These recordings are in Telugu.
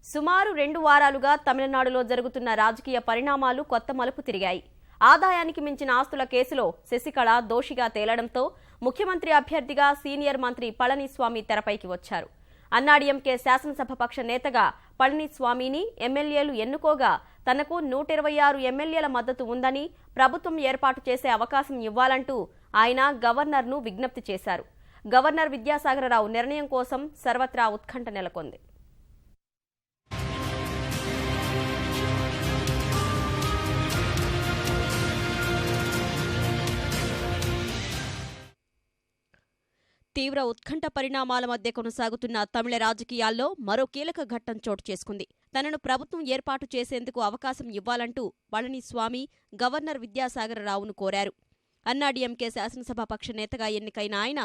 సుమారు 2 వారాలుగా తమిళనాడులో జరుగుతున్న రాజకీయ పరిణామాలు కొత్త మలుపు తిరిగాయి. ఆదాయానికి మించిన ఆస్తుల కేసులో శశికళ దోషిగా తేలడంతో ముఖ్యమంత్రి అభ్యర్థిగా సీనియర్ మంత్రి పళనిస్వామి తెరపైకి వచ్చారు. అన్నాడీఎంకే శాసనసభపక్ష నేతగా పళనిస్వామిని ఎమ్మెల్యేలు ఎన్నుకోగా తనకు 126 ఎమ్మెల్యేల మద్దతు ఉందని, ప్రభుత్వం ఏర్పాటు చేసే అవకాశం ఇవ్వాలంటూ ఆయన గవర్నర్ను విజ్ఞప్తి చేశారు. గవర్నర్ విద్యాసాగరరావు నిర్ణయం కోసం సర్వత్రా ఉత్కంఠ నెలకొంది. తీవ్ర ఉత్కంఠ పరిణామాల మధ్య కొనసాగుతున్న తమిళ రాజకీయాల్లో మరో కీలక ఘట్టం చోటు చేసుకుంది. తనను ప్రభుత్వం ఏర్పాటు చేసేందుకు అవకాశం ఇవ్వాలంటూ పళనిస్వామి గవర్నర్ విద్యాసాగరరావును కోరారు. అన్నాడీఎంకే శాసనసభాపక్ష నేతగా ఎన్నికైన ఆయన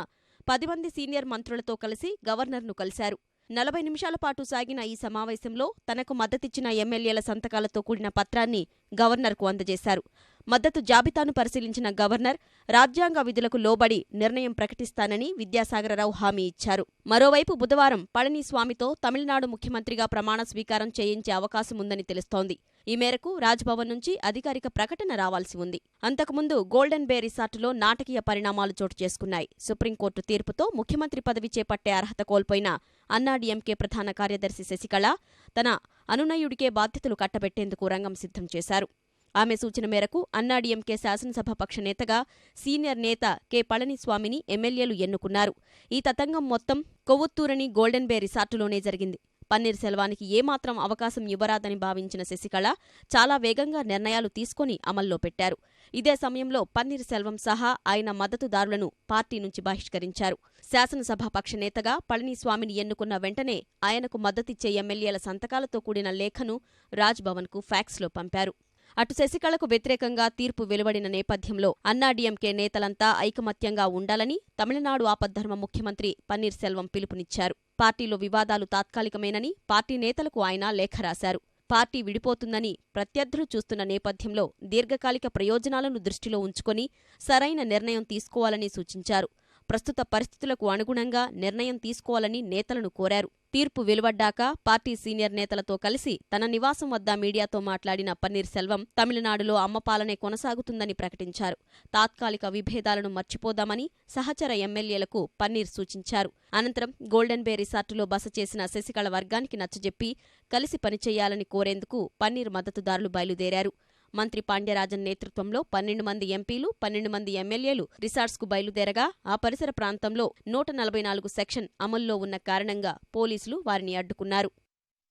10 మంది సీనియర్ మంత్రులతో కలిసి గవర్నర్ను కలిశారు. 40 నిమిషాల పాటు సాగిన ఈ సమావేశంలో తనకు మద్దతిచ్చిన ఎమ్మెల్యేల సంతకాలతో కూడిన పత్రాన్ని గవర్నర్కు అందజేశారు. మద్దతు జాబితాను పరిశీలించిన గవర్నర్ రాజ్యాంగ విధులకు లోబడి నిర్ణయం ప్రకటిస్తానని విద్యాసాగరరావు హామీ ఇచ్చారు. మరోవైపు బుధవారం పళనిస్వామితో తమిళనాడు ముఖ్యమంత్రిగా ప్రమాణ స్వీకారం చేయించే అవకాశముందని తెలుస్తోంది. ఈ మేరకు రాజ్భవన్ నుంచి అధికారిక ప్రకటన రావాల్సి ఉంది. అంతకుముందు గోల్డెన్ బే రిసార్టులో నాటకీయ పరిణామాలు చోటు చేసుకున్నాయి. సుప్రీంకోర్టు తీర్పుతో ముఖ్యమంత్రి పదవి చేపట్టే అర్హత కోల్పోయిన అన్నాడీఎంకే ప్రధాన కార్యదర్శి శశికళ తన అనునయుడికే బాధ్యతలు కట్టబెట్టేందుకు రంగం సిద్ధం చేశారు. ఆమె సూచన మేరకు అన్నాడీఎంకే శాసనసభాపక్ష నేతగా సీనియర్ నేత కె పళనిస్వామిని ఎమ్మెల్యేలు ఎన్నుకున్నారు. ఈ తతంగం మొత్తం కొవ్వొత్తూరని గోల్డెన్ బే రిసార్టులోనే జరిగింది. పన్నీర్ సెల్వానికి ఏమాత్రం అవకాశం ఇవ్వరాదని భావించిన శశికళ చాలా వేగంగా నిర్ణయాలు తీసుకుని అమల్లో పెట్టారు. ఇదే సమయంలో పన్నీర్ సెల్వం సహా ఆయన మద్దతుదారులను పార్టీ నుంచి బహిష్కరించారు. శాసనసభాపక్ష నేతగా పళనిస్వామిని ఎన్నుకున్న వెంటనే ఆయనకు మద్దతిచ్చే ఎమ్మెల్యేల సంతకాలతో కూడిన లేఖను రాజ్భవన్కు ఫ్యాక్స్లో పంపారు. అటు శశికళకు వ్యతిరేకంగా తీర్పు వెలువడిన నేపథ్యంలో అన్నాడీఎంకే నేతలంతా ఐకమత్యంగా ఉండాలని తమిళనాడు ఆపద్ధర్మ ముఖ్యమంత్రి పన్నీర్ సెల్వం పిలుపునిచ్చారు. పార్టీలో వివాదాలు తాత్కాలికమేనని పార్టీ నేతలకు ఆయన లేఖ రాశారు. పార్టీ విడిపోతుందని ప్రత్యర్థులు చూస్తున్న నేపథ్యంలో దీర్ఘకాలిక ప్రయోజనాలను దృష్టిలో ఉంచుకొని సరైన నిర్ణయం తీసుకోవాలని సూచించారు. ప్రస్తుత పరిస్థితులకు అనుగుణంగా నిర్ణయం తీసుకోవాలని నేతలను కోరారు. తీర్పు వెలువడ్డాక పార్టీ సీనియర్ నేతలతో కలిసి తన నివాసం వద్ద మీడియాతో మాట్లాడిన పన్నీర్ సెల్వం తమిళనాడులో అమ్మపాలనే కొనసాగుతుందని ప్రకటించారు. తాత్కాలిక విభేదాలను మర్చిపోదామని సహచర ఎమ్మెల్యేలకు పన్నీర్ సూచించారు. అనంతరం గోల్డెన్ బే రిసార్టులో బస చేసిన శశికళ వర్గానికి నచ్చజెప్పి కలిసి పనిచేయాలని కోరేందుకు పన్నీర్ మద్దతుదారులు బయలుదేరారు. మంత్రి పాండ్యరాజన్ నేతృత్వంలో 12 మంది ఎంపీలు, 12 మంది ఎమ్మెల్యేలు రిసార్ట్స్కు బయలుదేరగా ఆ పరిసర ప్రాంతంలో 144 సెక్షన్ అమల్లో ఉన్న కారణంగా పోలీసులు వారిని అడ్డుకున్నారు.